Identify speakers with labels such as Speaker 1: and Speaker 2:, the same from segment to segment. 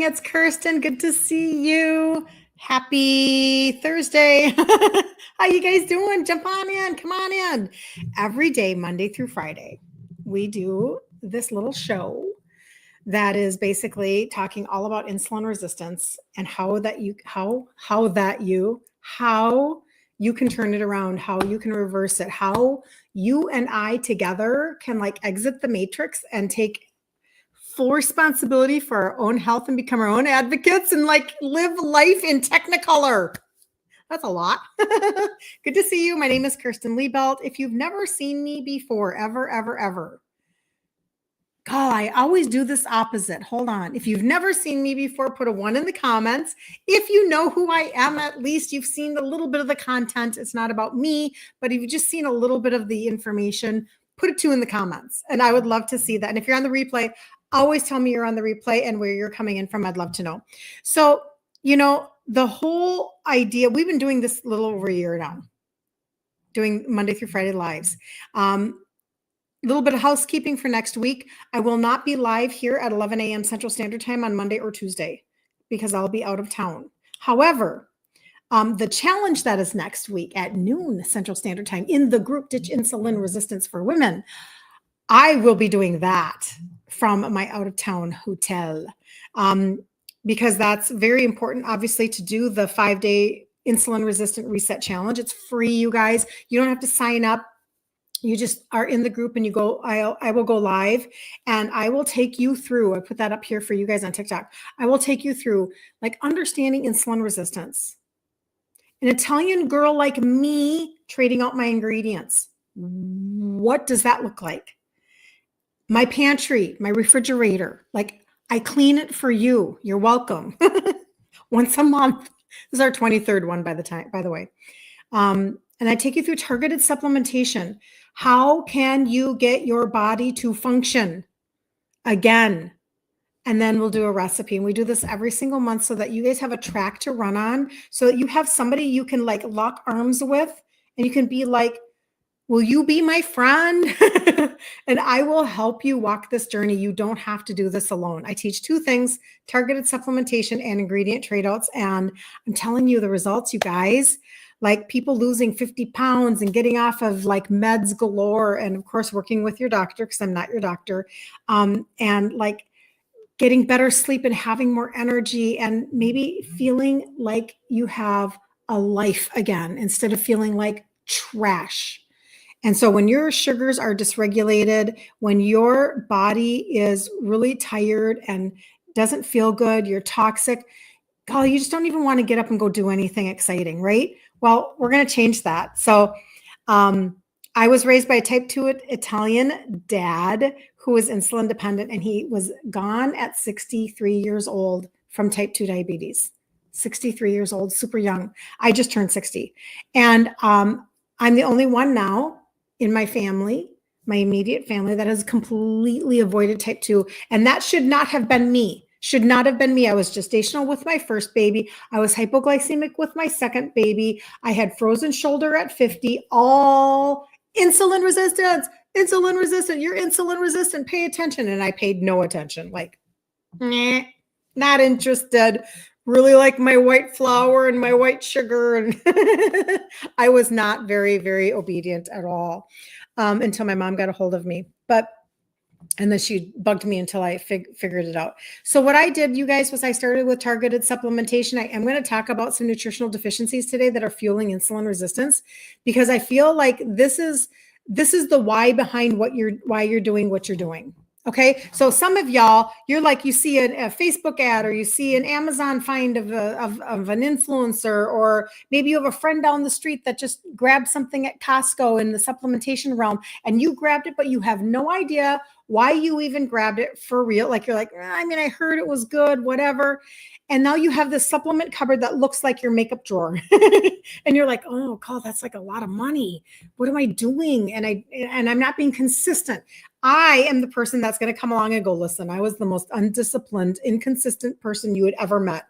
Speaker 1: it's Kirsten. Good to see you. Happy Thursday. How you guys doing? Jump on in. Come on in. Every day, Monday through Friday, we do this little show that is basically talking all about insulin resistance and how you can turn it around, how you can reverse it, how you and I together can exit the matrix and take full responsibility for our own health and become our own advocates and live life in technicolor. That's a lot. Good to see you. My name is Kirsten Liebelt. If you've never seen me before, ever, God, I always do this opposite. Hold on. If you've never seen me before, put a 1 in the comments. If you know who I am, at least you've seen a little bit of the content. It's not about me, but if you've just seen a little bit of the information, put a 2 in the comments. And I would love to see that. And if you're on the replay, always tell me you're on the replay and where you're coming in from. I'd love to know. So, the whole idea, we've been doing this a little over a year now, doing Monday through Friday lives. A little bit of housekeeping for next week. I will not be live here at 11 a.m. Central Standard Time on Monday or Tuesday because I'll be out of town. However, the challenge that is next week at noon Central Standard Time in the group Ditch Insulin Resistance for Women, I will be doing that from my out-of-town hotel because that's very important, obviously, to do the 5-day insulin resistant reset challenge. It's free, you guys. You don't have to sign up. You just are in the group and you go, I will go live and I will take you through, I put that up here for you guys on TikTok. I will take you through understanding insulin resistance. An Italian girl like me trading out my ingredients. What does that look like? My pantry, my refrigerator, I clean it for you. You're welcome. Once a month. This is our 23rd one by the way. And I take you through targeted supplementation. How can you get your body to function again? And then we'll do a recipe. And we do this every single month so that you guys have a track to run on, so that you have somebody you can lock arms with and you can be like, will you be my friend? And I will help you walk this journey. You don't have to do this alone. I teach 2 things, targeted supplementation and ingredient tradeouts. And I'm telling you the results, you guys, people losing 50 pounds and getting off of meds galore. And of course, working with your doctor, because I'm not your doctor. And getting better sleep and having more energy and maybe feeling like you have a life again instead of feeling like trash. And so when your sugars are dysregulated, when your body is really tired and doesn't feel good, you're toxic, golly, you just don't even want to get up and go do anything exciting, right? Well, we're going to change that. So I was raised by a type 2 Italian dad who was insulin dependent, and he was gone at 63 years old from type 2 diabetes. 63 years old, super young. I just turned 60. And I'm the only one now in my family, my immediate family, that has completely avoided type 2. And that should not have been me. Should not have been me. I was gestational with my first baby. I was hypoglycemic with my second baby. I had frozen shoulder at 50, all insulin resistance, insulin resistant. You're insulin resistant. Pay attention. And I paid no attention. Nah, not interested. Really like my white flour and my white sugar. And I was not very, very obedient at all until my mom got a hold of me. And then she bugged me until I figured it out. So what I did, you guys, was I started with targeted supplementation. I am going to talk about some nutritional deficiencies today that are fueling insulin resistance, because I feel like this is the why behind why you're doing what you're doing. Okay. So some of y'all, you're you see a Facebook ad, or you see an Amazon find of an influencer, or maybe you have a friend down the street that just grabbed something at Costco in the supplementation realm, and you grabbed it, but you have no idea why you even grabbed it for real. You're I heard it was good, whatever. And now you have this supplement cupboard that looks like your makeup drawer. And you're like, oh, God, that's a lot of money. What am I doing? And I'm not being consistent. I am the person that's going to come along and go, listen, I was the most undisciplined, inconsistent person you had ever met.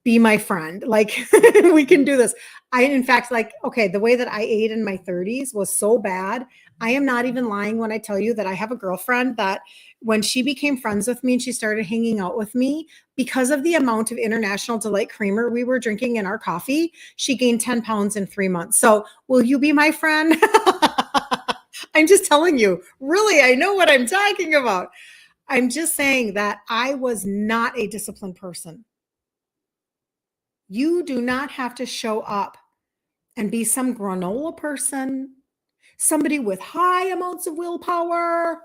Speaker 1: be my friend. Like we can do this. In fact, like, okay, the way that I ate in my 30s was so bad. I am not even lying when I tell you that I have a girlfriend that when she became friends with me and she started hanging out with me, because of the amount of International Delight creamer we were drinking in our coffee, she gained 10 pounds in 3 months. So will you be my friend? I'm just telling you, really, I know what I'm talking about. I'm just saying that I was not a disciplined person. You do not have to show up and be some granola person, somebody with high amounts of willpower,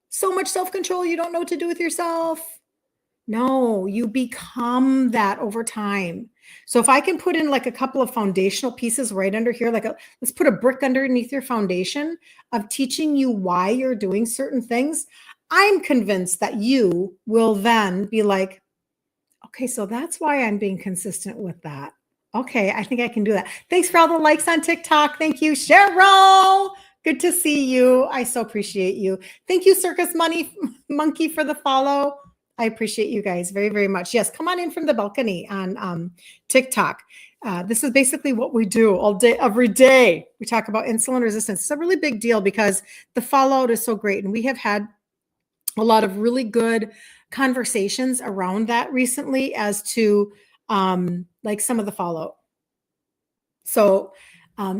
Speaker 1: so much self-control you don't know what to do with yourself. No, you become that over time. So if I can put in like a couple of foundational pieces right under here, let's put a brick underneath your foundation of teaching you why you're doing certain things. I'm convinced that you will then be like, okay, so that's why I'm being consistent with that. Okay, I think I can do that. Thanks for all the likes on TikTok. Thank you, Cheryl. Good to see you. I so appreciate you. Thank you, Circus Monkey, for the follow. I appreciate you guys very, very much. Yes, come on in from the balcony on TikTok. This is basically what we do all day, every day. We talk about insulin resistance. It's a really big deal because the fallout is so great. And we have had a lot of really good conversations around that recently as to like some of the fallout. So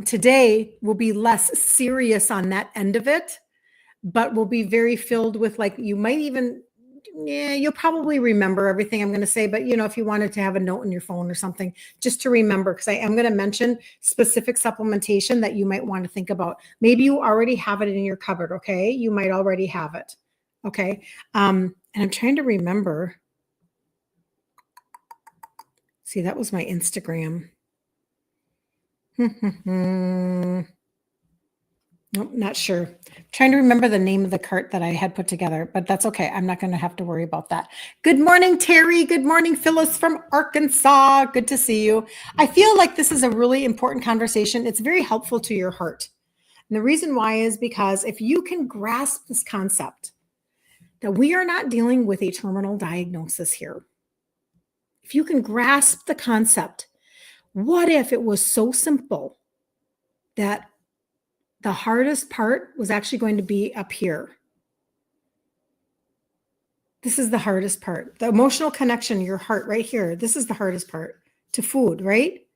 Speaker 1: today will be less serious on that end of it, but will be very filled with like, you might even, you'll probably remember everything I'm going to say, but if you wanted to have a note in your phone or something, just to remember, because I am going to mention specific supplementation that you might want to think about. Maybe you already have it in your cupboard. Okay. You might already have it. Okay. And I'm trying to remember. See, that was my Instagram. Nope, not sure. I'm trying to remember the name of the cart that I had put together, but that's okay. I'm not going to have to worry about that. Good morning, Terry. Good morning, Phyllis from Arkansas. Good to see you. I feel like this is a really important conversation. It's very helpful to your heart. And the reason why is because if you can grasp this concept that we are not dealing with a terminal diagnosis here, if you can grasp the concept, what if it was so simple that the hardest part was actually going to be up here? This is the hardest part. The emotional connection, your heart right here. This is the hardest part to food, right?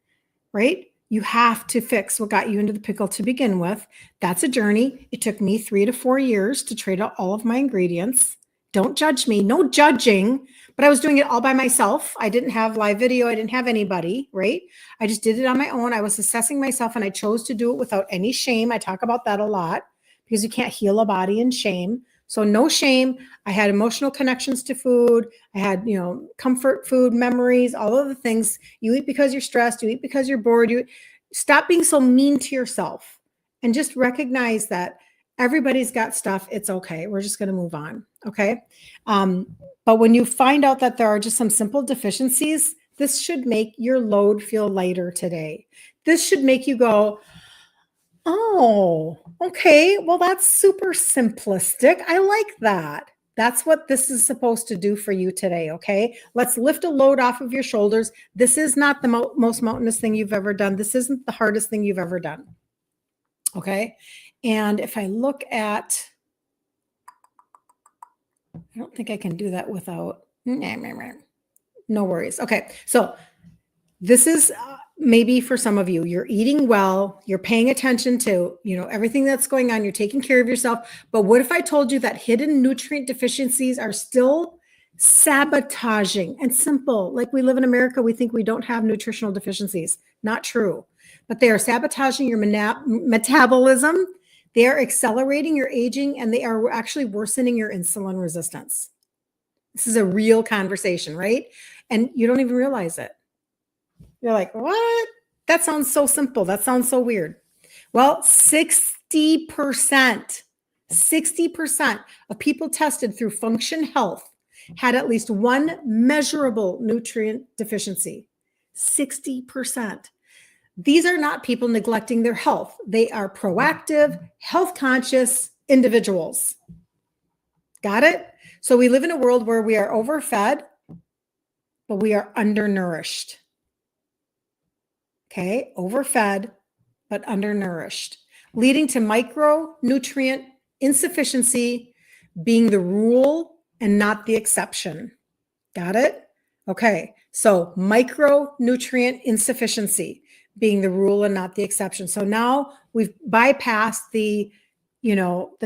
Speaker 1: Right? You have to fix what got you into the pickle to begin with. That's a journey. It took me 3 to 4 years to trade out all of my ingredients. Don't judge me. No judging. But I was doing it all by myself. I didn't have live video. I didn't have anybody, right? I just did it on my own. I was assessing myself and I chose to do it without any shame. I talk about that a lot because you can't heal a body in shame. So no shame. I had emotional connections to food. I had, comfort food, memories, all of the things. You eat because you're stressed. You eat because you're bored. You stop being so mean to yourself and just recognize that everybody's got stuff. It's okay. We're just going to move on. Okay. But when you find out that there are just some simple deficiencies, this should make your load feel lighter today. This should make you go, oh, okay. Well, that's super simplistic. I like that. That's what this is supposed to do for you today. Okay. Let's lift a load off of your shoulders. This is not the most mountainous thing you've ever done. This isn't the hardest thing you've ever done. Okay. And if I look at, I don't think I can do that without, no worries. Okay. So this is maybe for some of you, you're eating well, you're paying attention to, everything that's going on, you're taking care of yourself. But what if I told you that hidden nutrient deficiencies are still sabotaging and simple? Like we live in America, we think we don't have nutritional deficiencies. Not true. But they are sabotaging your metabolism. They are accelerating your aging, and they are actually worsening your insulin resistance. This is a real conversation, right? And you don't even realize it. You're like, what? That sounds so simple. That sounds so weird. Well, 60% of people tested through Function Health had at least one measurable nutrient deficiency. 60%. These are not people neglecting their health. They are proactive, health conscious individuals. Got it? So we live in a world where we are overfed, but we are undernourished. Okay, overfed, but undernourished, leading to micronutrient insufficiency being the rule and not the exception. Got it? Okay, so micronutrient insufficiency being the rule and not the exception. So now we've bypassed the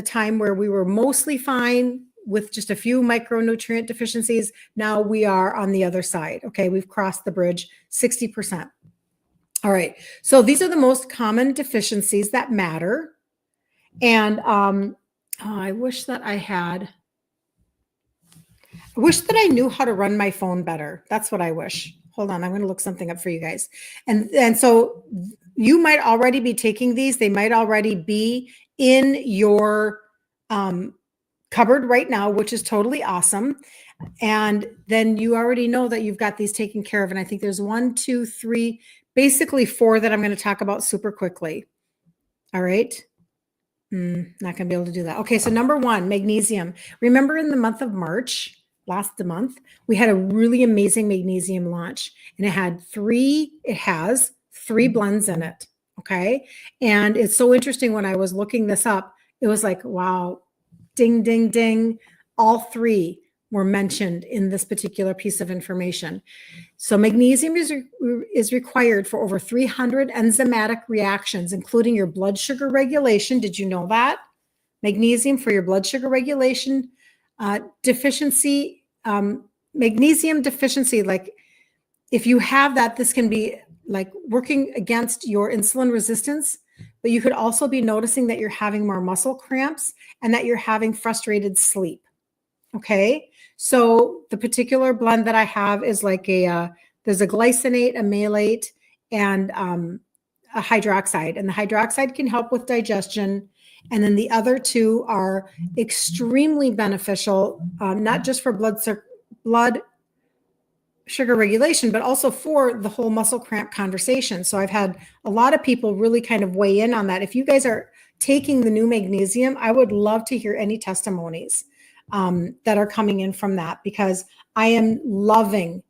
Speaker 1: time where we were mostly fine with just a few micronutrient deficiencies. Now we are on the other side. Okay, we've crossed the bridge, 60%. All right, so these are the most common deficiencies that matter. And I wish that I knew how to run my phone better. That's what I wish. Hold on, I'm going to look something up for you guys. And so you might already be taking these. They might already be in your cupboard right now, which is totally awesome. And then you already know that you've got these taken care of. And I think there's 1, 2, 3, basically 4 that I'm going to talk about super quickly. All right. Not going to be able to do that. Okay. So number 1, magnesium. Remember in the month of March, last month, we had a really amazing magnesium launch, and it has 3 blends in it. Okay. And it's so interesting when I was looking this up, it was like, wow, ding, ding, ding. All 3 were mentioned in this particular piece of information. So magnesium is required for over 300 enzymatic reactions, including your blood sugar regulation. Did you know that? Magnesium for your blood sugar regulation, deficiency, magnesium deficiency. Like if you have that, this can be like working against your insulin resistance, but you could also be noticing that you're having more muscle cramps and that you're having frustrated sleep. Okay. So the particular blend that I have is like there's a glycinate, a malate, and a hydroxide. And the hydroxide can help with digestion. And then the other 2 are extremely beneficial, not just for blood sugar regulation, but also for the whole muscle cramp conversation. So I've had a lot of people really kind of weigh in on that. If you guys are taking the new magnesium, I would love to hear any testimonies that are coming in from that, because I am loving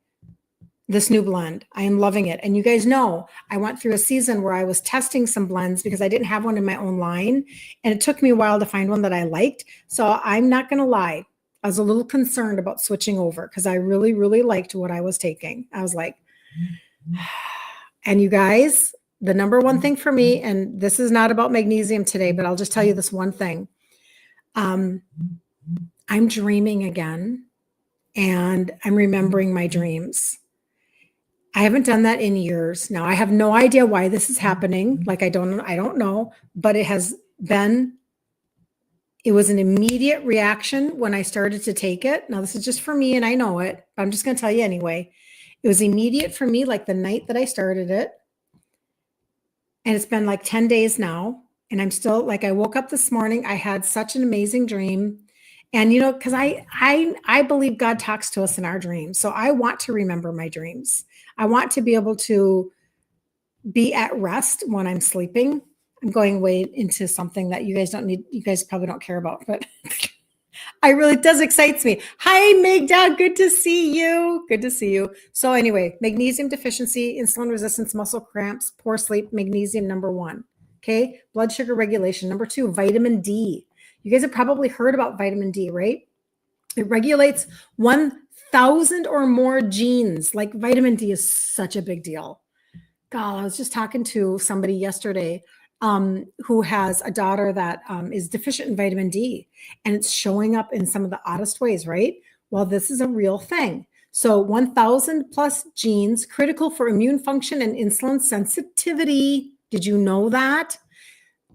Speaker 1: this new blend. I am loving it. And you guys know, I went through a season where I was testing some blends because I didn't have one in my own line. And it took me a while to find one that I liked. So I'm not going to lie. I was a little concerned about switching over because I really, really liked what I was taking. I was like, and you guys, the number one thing for me, and this is not about magnesium today, but I'll just tell you this one thing. I'm dreaming again, and I'm remembering my dreams. I haven't done that in years. Now, I have no idea why this is happening. Like, I don't know, but it was an immediate reaction when I started to take it. Now, this is just for me, and I know it, but I'm just going to tell you anyway. It was immediate for me, like the night that I started it. And it's been like 10 days now. And I'm still like, I woke up this morning. I had such an amazing dream. And, because I believe God talks to us in our dreams. So I want to remember my dreams. I want to be able to be at rest when I'm sleeping. I'm going way into something that you guys probably don't care about, but it does excites me. Hi, Magda. Good to see you. Good to see you. So anyway, magnesium deficiency, insulin resistance, muscle cramps, poor sleep, magnesium, number 1. Okay. Blood sugar regulation. Number 2, vitamin D. You guys have probably heard about vitamin D, right? It regulates 1,000 or more genes. Like vitamin D is such a big deal. God, I was just talking to somebody yesterday who has a daughter that is deficient in vitamin D, and it's showing up in some of the oddest ways, right? Well, this is a real thing. So 1,000 plus genes critical for immune function and insulin sensitivity. Did you know that?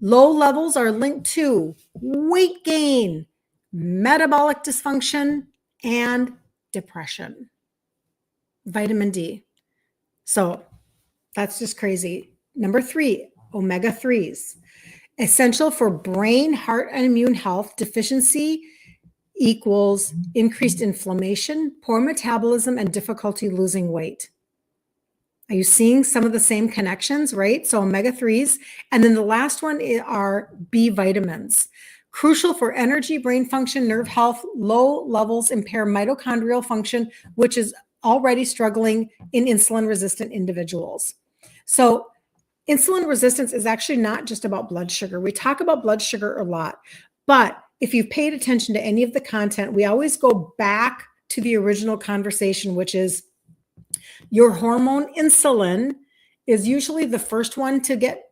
Speaker 1: Low levels are linked to weight gain, metabolic dysfunction, and depression. Vitamin D. So that's just crazy. Number 3, omega-3s. Essential for brain, heart, and immune health. Deficiency equals increased inflammation, poor metabolism, and difficulty losing weight. Are you seeing some of the same connections, right? So omega-3s. And then the last one are B vitamins. Crucial for energy, brain function, nerve health. Low levels impair mitochondrial function, which is already struggling in insulin resistant individuals. So insulin resistance is actually not just about blood sugar. We talk about blood sugar a lot, but if you've paid attention to any of the content, we always go back to the original conversation, which is your hormone insulin is usually the first one to get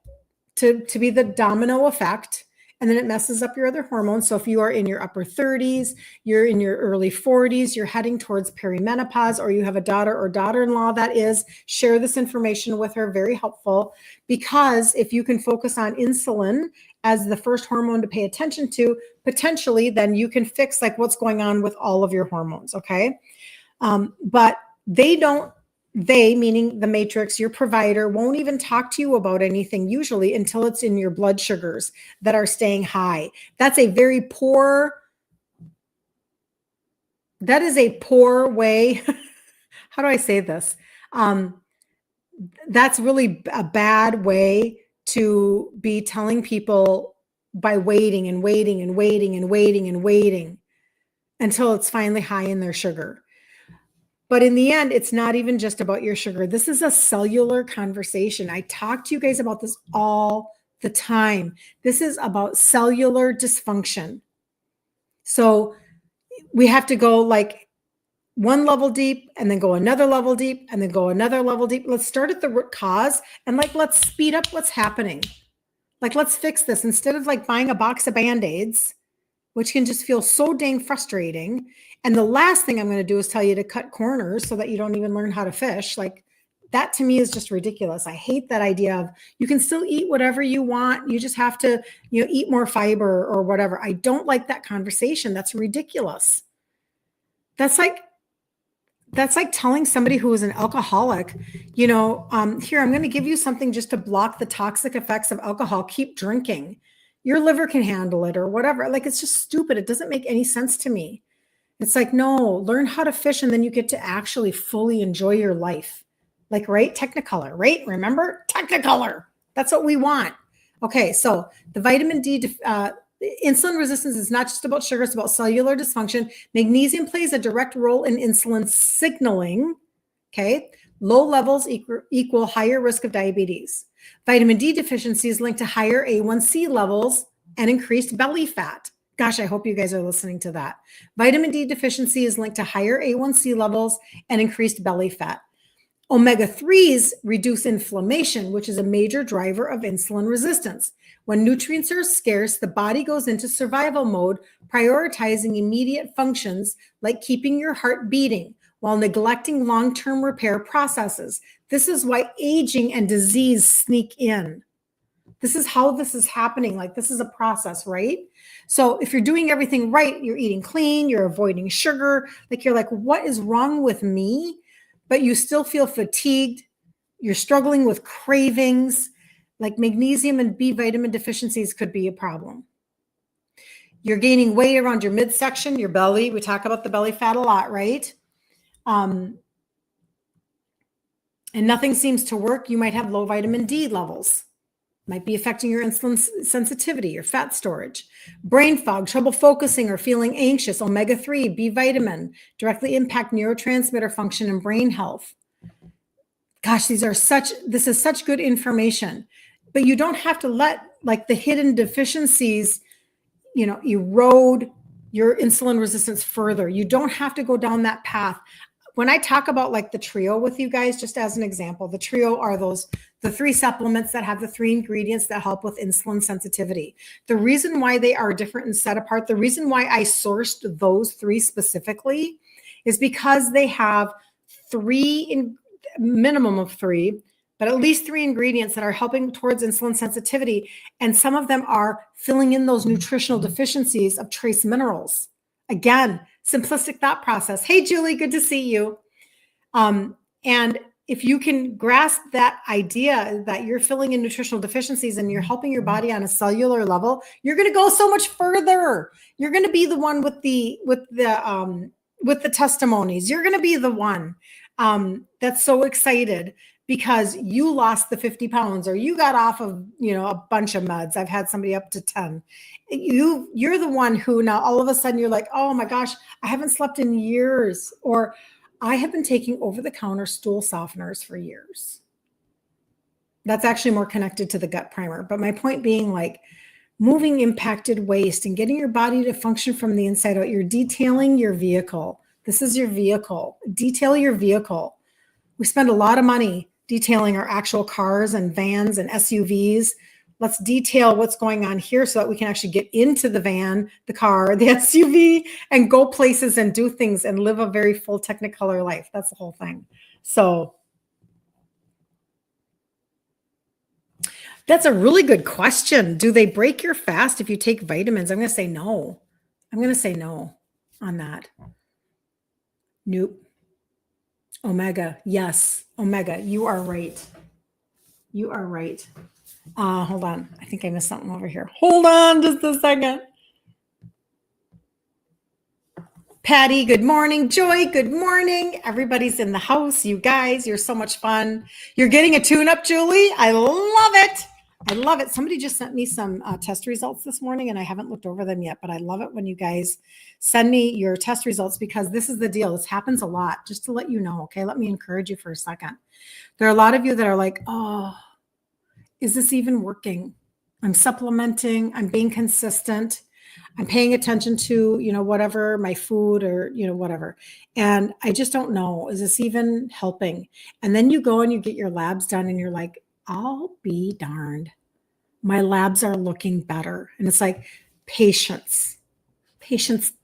Speaker 1: to be the domino effect, and then it messes up your other hormones. So if you are in your upper 30s, you're in your early 40s, you're heading towards perimenopause, or you have a daughter or daughter-in-law that is, share this information with her, very helpful, because if you can focus on insulin as the first hormone to pay attention to, potentially, then you can fix like what's going on with all of your hormones, okay? But they, meaning the matrix, your provider, won't even talk to you about anything usually until it's in your blood sugars that are staying high. That is a poor way. How do I say this? That's really a bad way to be telling people by waiting and waiting and waiting and waiting and waiting until it's finally high in their sugar. But in the end, it's not even just about your sugar. This is a cellular conversation. I talk to you guys about this all the time. This is about cellular dysfunction. So we have to go like one level deep and then go another level deep and then go another level deep. Let's start at the root cause and let's speed up what's happening. Let's fix this instead of buying a box of Band-Aids, which can just feel so dang frustrating. And the last thing I'm going to do is tell you to cut corners so that you don't even learn how to fish. That to me is just ridiculous. I hate that idea of you can still eat whatever you want. You just have to, eat more fiber or whatever. I don't like that conversation. That's ridiculous. That's like telling somebody who is an alcoholic, here, I'm going to give you something just to block the toxic effects of alcohol. Keep drinking. Your liver can handle it or whatever. It's just stupid. It doesn't make any sense to me. It's no, learn how to fish and then you get to actually fully enjoy your life. Right? Technicolor, right? Remember? Technicolor. That's what we want. Okay, so the vitamin D, insulin resistance is not just about sugar, it's about cellular dysfunction. Magnesium plays a direct role in insulin signaling. Okay, low levels equal higher risk of diabetes. Vitamin D deficiency is linked to higher A1C levels and increased belly fat. Gosh, I hope you guys are listening to that. Vitamin D deficiency is linked to higher A1C levels and increased belly fat. Omega-3s reduce inflammation, which is a major driver of insulin resistance. When nutrients are scarce, the body goes into survival mode, prioritizing immediate functions like keeping your heart beating while neglecting long-term repair processes. This is why aging and disease sneak in. This is how this is happening. This is a process, right? So if you're doing everything right, you're eating clean, you're avoiding sugar, you're what is wrong with me? But you still feel fatigued. You're struggling with cravings, magnesium and B vitamin deficiencies could be a problem. You're gaining weight around your midsection, your belly. We talk about the belly fat a lot, right? And nothing seems to work. You might have low vitamin D levels. Might be affecting your insulin sensitivity, your fat storage. Brain fog, trouble focusing or feeling anxious. Omega-3, B vitamin directly impact neurotransmitter function and brain health. Gosh, this is such good information. But you don't have to let the hidden deficiencies, erode your insulin resistance further. You don't have to go down that path. When I talk about the trio with you guys, just as an example, the trio are the 3 supplements that have the 3 ingredients that help with insulin sensitivity. The reason why they are different and set apart, the reason why I sourced those 3 specifically is because they have minimum of 3, but at least 3 ingredients that are helping towards insulin sensitivity. And some of them are filling in those nutritional deficiencies of trace minerals. Again, simplistic thought process. Hey, Julie, good to see you. And if you can grasp that idea that you're filling in nutritional deficiencies and you're helping your body on a cellular level, you're going to go so much further. You're going to be the one with the testimonies. You're going to be the one that's so excited because you lost the 50 pounds or you got off of, a bunch of meds. I've had somebody up to 10. You're the one who now all of a sudden you're like, oh my gosh, I haven't slept in years, or I have been taking over-the-counter stool softeners for years. That's actually more connected to the gut primer. But my point being, like, moving impacted waste and getting your body to function from the inside out. You're detailing your vehicle. This is your vehicle. Detail your vehicle. We spend a lot of money detailing our actual cars and vans and SUVs. Let's detail what's going on here so that we can actually get into the van, the car, the SUV, and go places and do things and live a very full Technicolor life. That's the whole thing. So that's a really good question. Do they break your fast if you take vitamins? I'm going to say no. I'm going to say no on that. Nope. Omega. Yes. Omega. You are right. You are right. Hold on. I think I missed something over here. Hold on just a second. Patty, good morning. Joy, good morning. Everybody's in the house. You guys, you're so much fun. You're getting a tune-up, Julie. I love it. I love it. Somebody just sent me some test results this morning, and I haven't looked over them yet, but I love it when you guys send me your test results, because this is the deal. This happens a lot. Just to let you know, okay? Let me encourage you for a second. There are a lot of you that are like, oh, is this even working? I'm supplementing. I'm being consistent. I'm paying attention to, whatever, my food or, whatever. And I just don't know, is this even helping? And then you go and you get your labs done and you're like, I'll be darned. My labs are looking better. And it's like, patience,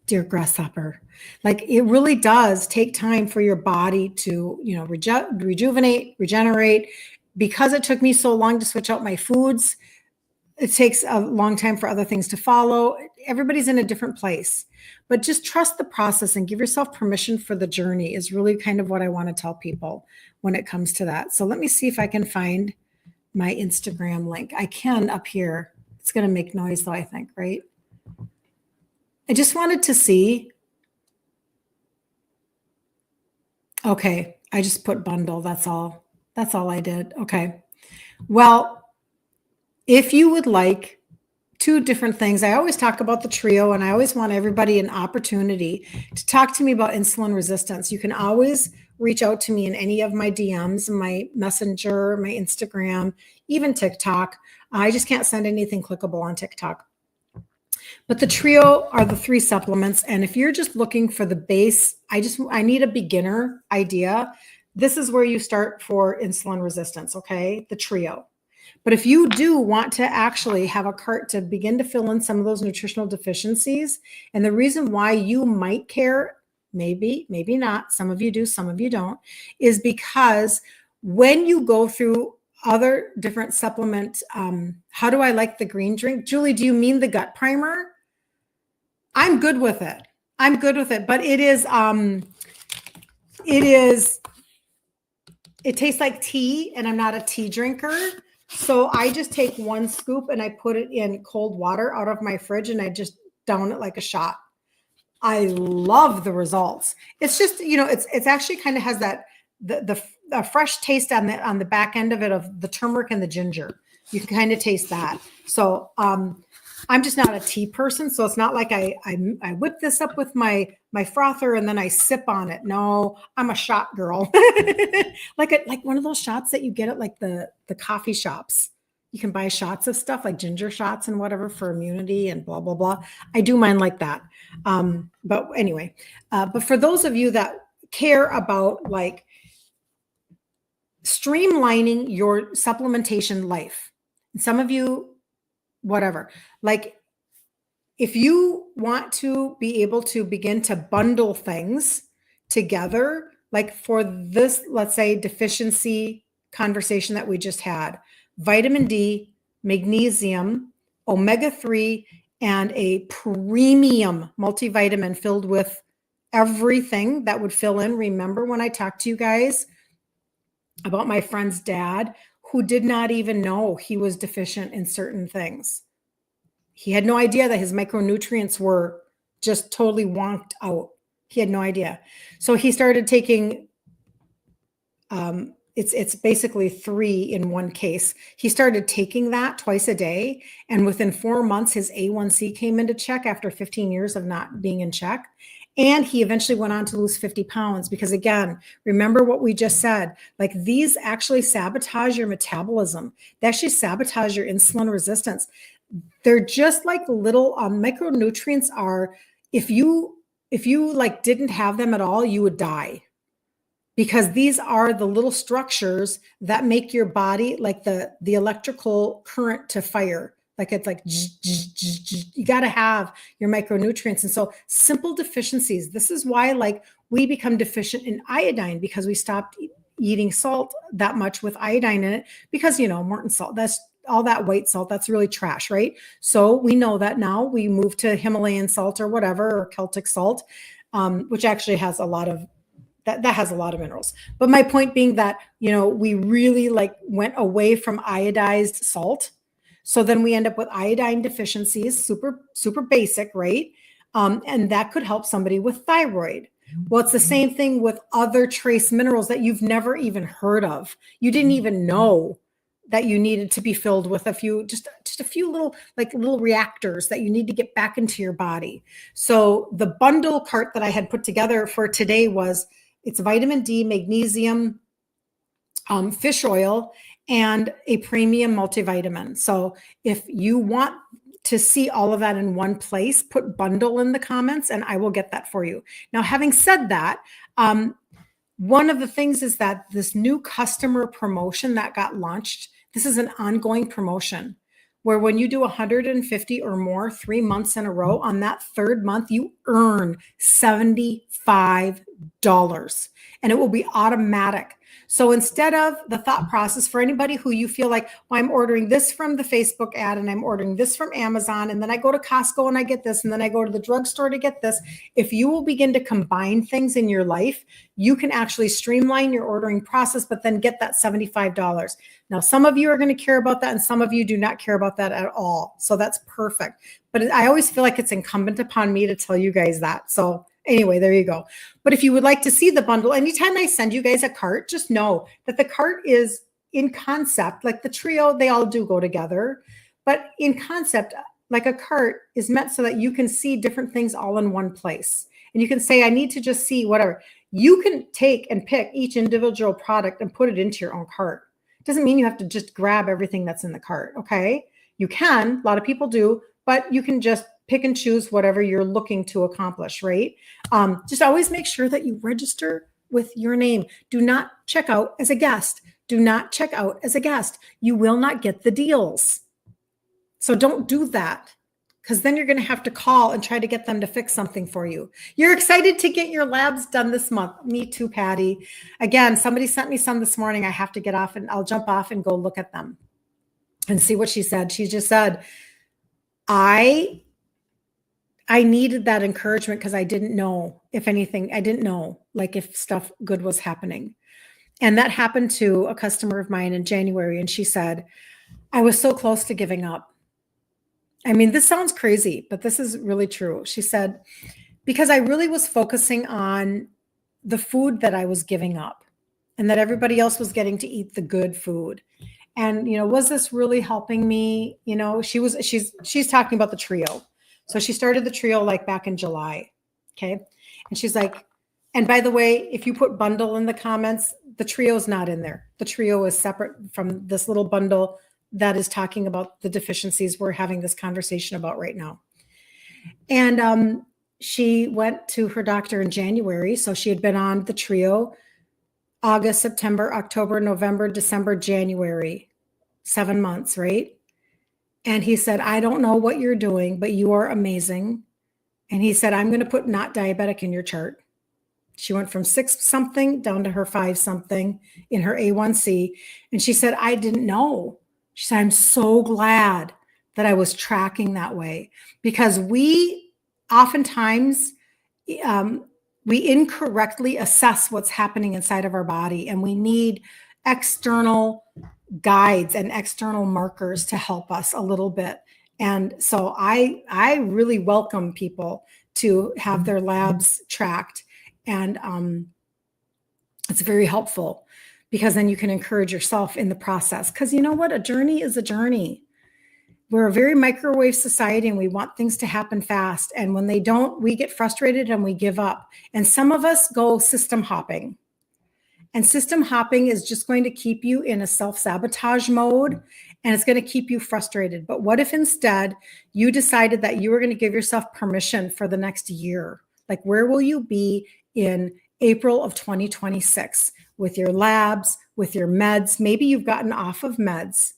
Speaker 1: dear grasshopper. Like, it really does take time for your body to, rejuvenate, regenerate. Because it took me so long to switch out my foods, it takes a long time for other things to follow. Everybody's in a different place, but just trust the process and give yourself permission for the journey is really kind of what I want to tell people when it comes to that. So let me see if I can find my Instagram link. I can up here. It's going to make noise though, I think, right? I just wanted to see. Okay. I just put bundle. That's all. That's all I did. Okay. Well, if you would like two different things, I always talk about the trio, and I always want everybody an opportunity to talk to me about insulin resistance. You can always reach out to me in any of my DMs, my Messenger, my Instagram, even TikTok. I just can't send anything clickable on TikTok. But the trio are the 3 supplements. And if you're just looking for the base, I need a beginner idea. This is where you start for insulin resistance, okay? The trio. But if you do want to actually have a cart to begin to fill in some of those nutritional deficiencies, and the reason why you might care, maybe not, some of you do, some of you don't, is because when you go through other different supplement, how do I like the green drink? Julie, do you mean the gut primer? I'm good with it. But it tastes like tea, and I'm not a tea drinker. So I just take 1 scoop and I put it in cold water out of my fridge, and I just down it like a shot. I love the results. It's just, it's actually kind of has that the fresh taste on the back end of it, of the turmeric and the ginger. You can kind of taste that. So I'm just not a tea person, so it's not like I whip this up with my frother and then I sip on it. No, I'm a shot girl. like one of those shots that you get at like the coffee shops. You can buy shots of stuff like ginger shots and whatever for immunity and blah, blah, blah. I do mine like that. But anyway, but for those of you that care about like streamlining your supplementation life, and some of you, whatever, like if you want to be able to begin to bundle things together, like for this, let's say, deficiency conversation that we just had, vitamin D, magnesium, omega-3, and a premium multivitamin filled with everything that would fill in. Remember when I talked to you guys about my friend's dad who did not even know he was deficient in certain things? He had no idea that his micronutrients were just totally wonked out. He had no idea. So he started taking, it's basically 3 in one case. He started taking that twice a day. And within 4 months, his A1C came into check after 15 years of not being in check. And he eventually went on to lose 50 pounds because, again, remember what we just said, like these actually sabotage your metabolism. They actually sabotage your insulin resistance. They're just like little micronutrients are, if you like didn't have them at all, you would die, because these are the little structures that make your body like the electrical current to fire. Like it's like you got to have your micronutrients. And so simple deficiencies, this is why like we become deficient in iodine, because we stopped eating salt that much with iodine in it, because Morton salt, that's all that white salt, that's really trash, right? So we know that now. We move to Himalayan salt or whatever, or Celtic salt, which actually has a lot of that has a lot of minerals. But my point being that, we really like went away from iodized salt. So then we end up with iodine deficiencies, super, super basic, right? And that could help somebody with thyroid. Well, it's the same thing with other trace minerals that you've never even heard of. You didn't even know that you needed to be filled with a few, just a few little reactors that you need to get back into your body. So the bundle cart that I had put together for today it's vitamin D, magnesium, fish oil, and a premium multivitamin. So if you want to see all of that in one place, put bundle in the comments and I will get that for you. Now, having said that, one of the things is that this new customer promotion that got launched, this is an ongoing promotion where when you do 150 or more 3 months in a row, on that third month, you earn $75 and it will be automatic. So instead of the thought process for anybody who you feel like, well, I'm ordering this from the Facebook ad and I'm ordering this from Amazon, and then I go to Costco and I get this, and then I go to the drugstore to get this. If you will begin to combine things in your life, you can actually streamline your ordering process, but then get that $75. Now, some of you are going to care about that and some of you do not care about that at all. So that's perfect. But I always feel like it's incumbent upon me to tell you guys that. So anyway, there you go. But if you would like to see the bundle, anytime I send you guys a cart, just know that the cart is in concept, like the trio, they all do go together. But in concept, like a cart is meant so that you can see different things all in one place. And you can say, I need to just see whatever. You can take and pick each individual product and put it into your own cart. It doesn't mean you have to just grab everything that's in the cart, okay? You can, a lot of people do, but you can just pick and choose whatever you're looking to accomplish, right? Just always make sure that you register with your name. Do not check out as a guest. Do not check out as a guest. You will not get the deals. So don't do that, because then you're going to have to call and try to get them to fix something for you. You're excited to get your labs done this month. Me too, Patty. Again, somebody sent me some this morning. I have to get off and I'll jump off and go look at them and see what she said. She just said, I needed that encouragement because I didn't know if anything, I didn't know like if stuff good was happening. And that happened to a customer of mine in January. And she said, I was so close to giving up. I mean, this sounds crazy, but this is really true. She said, because I really was focusing on the food that I was giving up and that everybody else was getting to eat the good food. And, was this really helping me? She's talking about the trio. So she started the trio like back in July. Okay. And she's like, and by the way, if you put bundle in the comments, the trio is not in there. The trio is separate from this little bundle that is talking about the deficiencies we're having this conversation about right now. And she went to her doctor in January. So she had been on the trio August, September, October, November, December, January, 7 months, right? And he said, I don't know what you're doing, but you are amazing. And he said, I'm going to put not diabetic in your chart. She went from 6 something down to her 5 something in her A1C. And she said, I didn't know. She said, I'm so glad that I was tracking that way, because we oftentimes, we incorrectly assess what's happening inside of our body, and we need external guides and external markers to help us a little bit. And so I really welcome people to have their labs tracked, and it's very helpful, because then you can encourage yourself in the process. Because you know what? A journey is a journey. we're a very microwave society and we want things to happen fast. And when they don't, we get frustrated and we give up. And some of us go system hopping. And system hopping is just going to keep you in a self-sabotage mode, and it's going to keep you frustrated. But what if instead you decided that you were going to give yourself permission for the next year? Like, where will you be in April of 2026 with your labs, with your meds? Maybe you've gotten off of meds.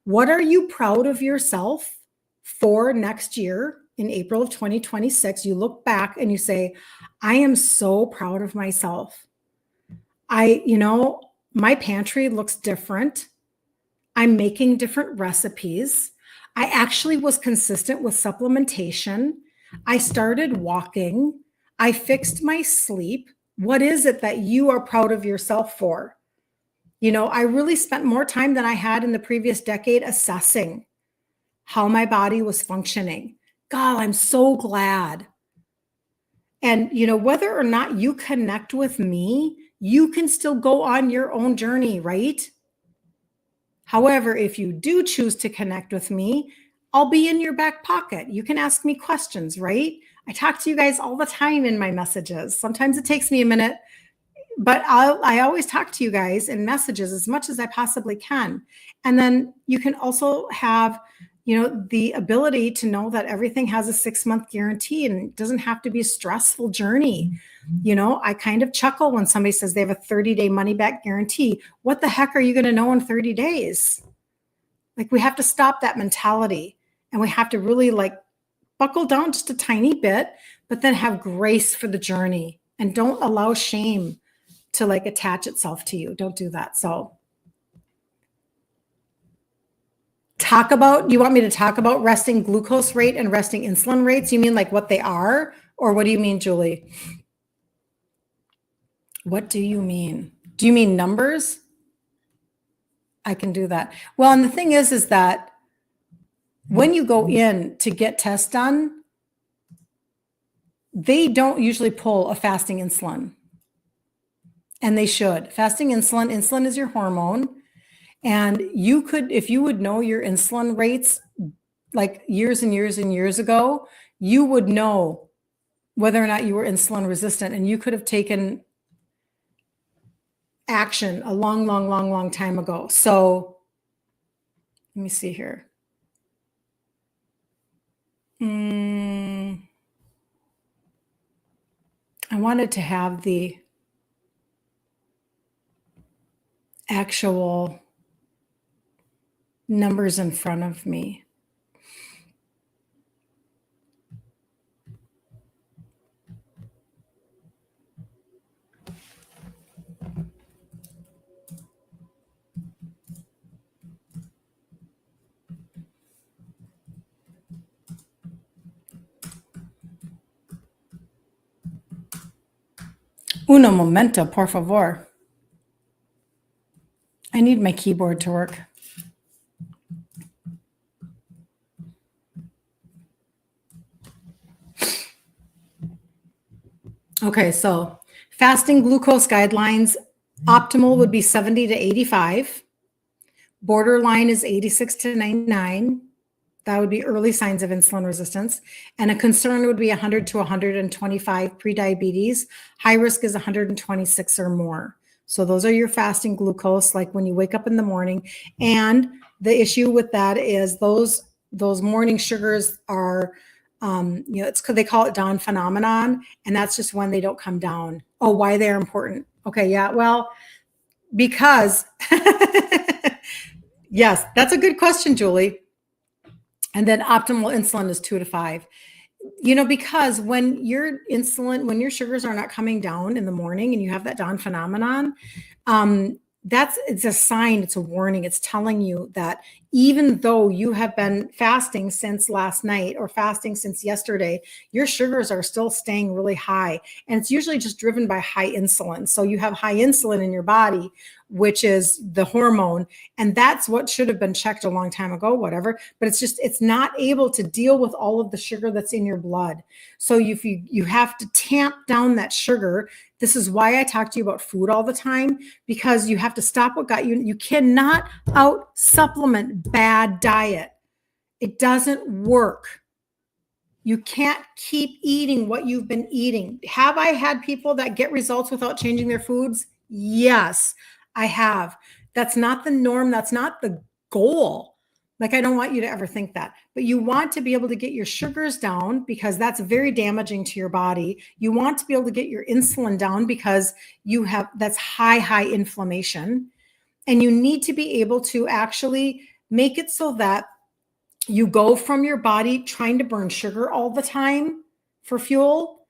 Speaker 1: What are you proud of yourself for next year in April of 2026? You look back and you say, I am so proud of myself. My pantry looks different. I'm making different recipes. I actually was consistent with supplementation. I started walking. I fixed my sleep. What is it that you are proud of yourself for? I really spent more time than I had in the previous decade assessing how my body was functioning. God, I'm so glad. And, whether or not you connect with me, you can still go on your own journey, right? However, if you do choose to connect with me, I'll be in your back pocket. You can ask me questions, right? I talk to you guys all the time in my messages. Sometimes it takes me a minute, but I always talk to you guys in messages as much as I possibly can. And then you can also have, the ability to know that everything has a 6-month guarantee and it doesn't have to be a stressful journey. I kind of chuckle when somebody says they have a 30-day money back guarantee. What the heck are you going to know in 30 days? Like, we have to stop that mentality, and we have to really buckle down just a tiny bit, but then have grace for the journey, and don't allow shame to attach itself to you. Don't do that. So you want me to talk about resting glucose rate and resting insulin rates? You mean what they are? Or what do you mean, Julie? What do you mean? Do you mean numbers? I can do that. Well, and the thing is that when you go in to get tests done, they don't usually pull a fasting insulin. And they should. Fasting insulin is your hormone. And you could, if you would know your insulin rates years and years and years ago, you would know whether or not you were insulin resistant, and you could have taken action a long, long, long, long time ago. So let me see here. I wanted to have the actual numbers in front of me. Uno momento, por favor. I need my keyboard to work. Okay, so fasting glucose guidelines, optimal would be 70 to 85. Borderline is 86 to 99. That would be early signs of insulin resistance. And a concern would be 100 to 125 prediabetes. High risk is 126 or more. So those are your fasting glucose, like when you wake up in the morning. And the issue with that is those morning sugars are, it's because they call it dawn phenomenon. And that's just when they don't come down. Oh, why they're important. Okay, yeah, well, because, yes, that's a good question, Julie. And then optimal insulin is 2 to 5. Because when your sugars are not coming down in the morning and you have that dawn phenomenon, it's a sign, it's a warning. It's telling you that even though you have been fasting since last night or fasting since yesterday, your sugars are still staying really high. And it's usually just driven by high insulin. So you have high insulin in your body, which is the hormone. And that's what should have been checked a long time ago, whatever. But it's not able to deal with all of the sugar that's in your blood. So if you have to tamp down that sugar. This is why I talk to you about food all the time, because you have to stop what got you. You cannot out supplement bad diet. It doesn't work. You can't keep eating what you've been eating. Have I had people that get results without changing their foods? Yes, I have. That's not the norm. That's not the goal. Like, I don't want you to ever think that, but you want to be able to get your sugars down because that's very damaging to your body. You want to be able to get your insulin down because that's high inflammation. And you need to be able to actually make it so that you go from your body trying to burn sugar all the time for fuel,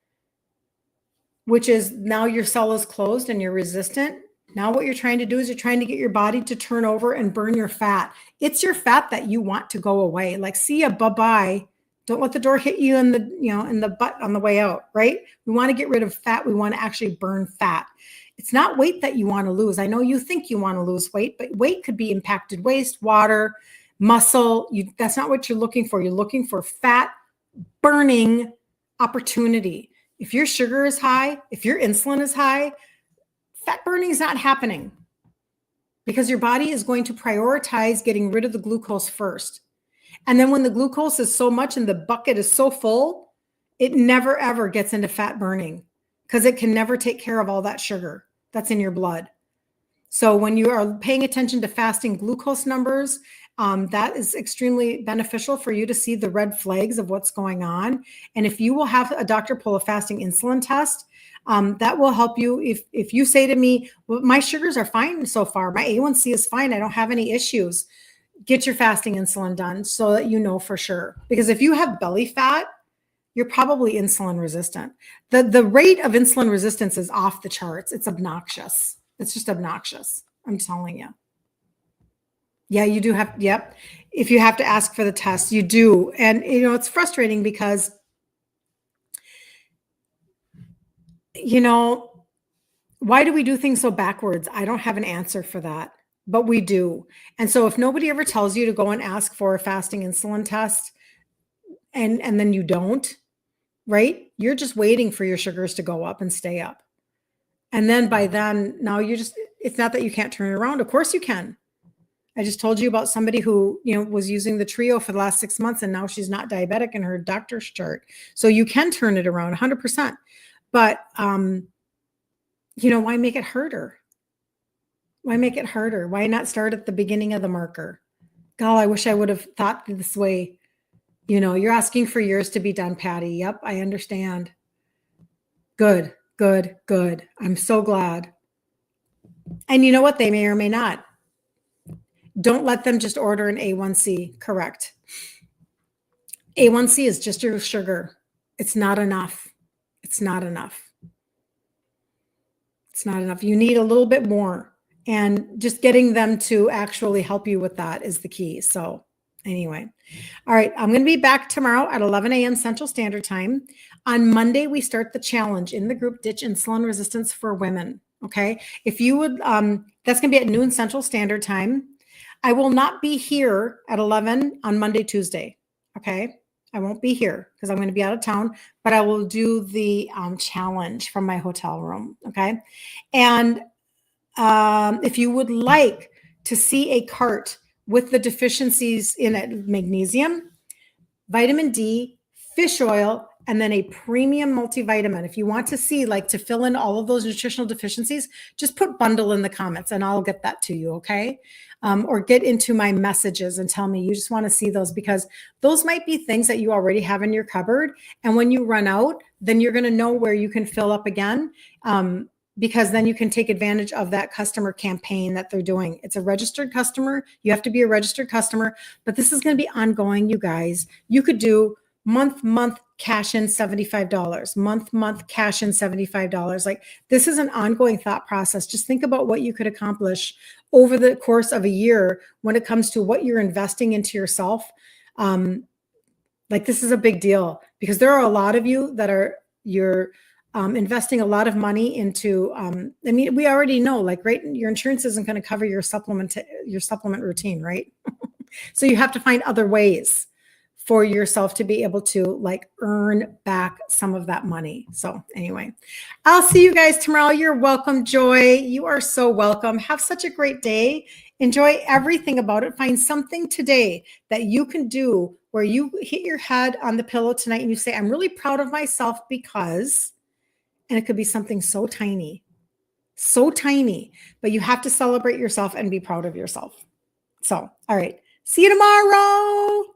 Speaker 1: which is now your cell is closed and you're resistant. Now what you're trying to do is you're trying to get your body to turn over and burn your fat. It's your fat that you want to go away. Like, see ya, bye-bye. Don't let the door hit you in the butt on the way out, right? We want to get rid of fat. We want to actually burn fat. It's not weight that you want to lose. I know you think you want to lose weight, but weight could be impacted waste, water, muscle. That's not what you're looking for. You're looking for fat burning opportunity. If your sugar is high, if your insulin is high, fat burning is not happening because your body is going to prioritize getting rid of the glucose first. And then when the glucose is so much and the bucket is so full, it never, ever gets into fat burning because it can never take care of all that sugar that's in your blood. So when you are paying attention to fasting glucose numbers, that is extremely beneficial for you to see the red flags of what's going on. And if you will have a doctor pull a fasting insulin test, that will help you. If you say to me, well, my sugars are fine so far, my A1C is fine, I don't have any issues, get your fasting insulin done so that you know for sure. Because if you have belly fat, you're probably insulin resistant. The rate of insulin resistance is off the charts. It's obnoxious. It's just obnoxious. I'm telling you. Yeah, you do have, yep. If you have to ask for the test, you do. And, it's frustrating because, why do we do things so backwards? I don't have an answer for that, but we do. And so if nobody ever tells you to go and ask for a fasting insulin test and then you don't, right? You're just waiting for your sugars to go up and stay up. And then by then, now it's not that you can't turn it around. Of course you can. I just told you about somebody who, was using the Trio for the last 6 months and now she's not diabetic in her doctor's chart. So you can turn it around 100%. But, why make it harder? Why make it harder? Why not start at the beginning of the marker? God, I wish I would have thought this way. You're asking for yours to be done, Patty. Yep, I understand. Good. I'm so glad. And you know what? They may or may not. Don't let them just order an A1C. Correct. A1C is just your sugar. It's not enough. It's not enough. You need a little bit more. And just getting them to actually help you with that is the key. So anyway, all right, I'm going to be back tomorrow at 11 a.m. Central Standard Time. On Monday, we start the challenge in the group Ditch Insulin Resistance for Women. Okay. If you would, that's going to be at noon Central Standard Time. I will not be here at 11 on Monday, Tuesday. Okay. I won't be here because I'm going to be out of town, but I will do the challenge from my hotel room. Okay. And if you would like to see a cart with the deficiencies in it, magnesium, vitamin D, fish oil, and then a premium multivitamin. If you want to see, to fill in all of those nutritional deficiencies, just put bundle in the comments and I'll get that to you. Okay. Or get into my messages and tell me you just want to see those, because those might be things that you already have in your cupboard. And when you run out, then you're going to know where you can fill up again. Because then you can take advantage of that customer campaign that they're doing. It's a registered customer. You have to be a registered customer, but this is going to be ongoing, you guys. You could do month, cash in $75, month, cash in $75. This is an ongoing thought process. Just think about what you could accomplish over the course of a year when it comes to what you're investing into yourself. This is a big deal because there are a lot of you that you're investing a lot of money into, we already know, right? Your insurance isn't going to cover your supplement routine, right? So you have to find other ways for yourself to be able to earn back some of that money. So anyway, I'll see you guys tomorrow. You're welcome, Joy. You are so welcome. Have such a great day. Enjoy everything about it. Find something today that you can do where you hit your head on the pillow tonight and you say, I'm really proud of myself because, and it could be something so tiny, but you have to celebrate yourself and be proud of yourself. So, all right. See you tomorrow.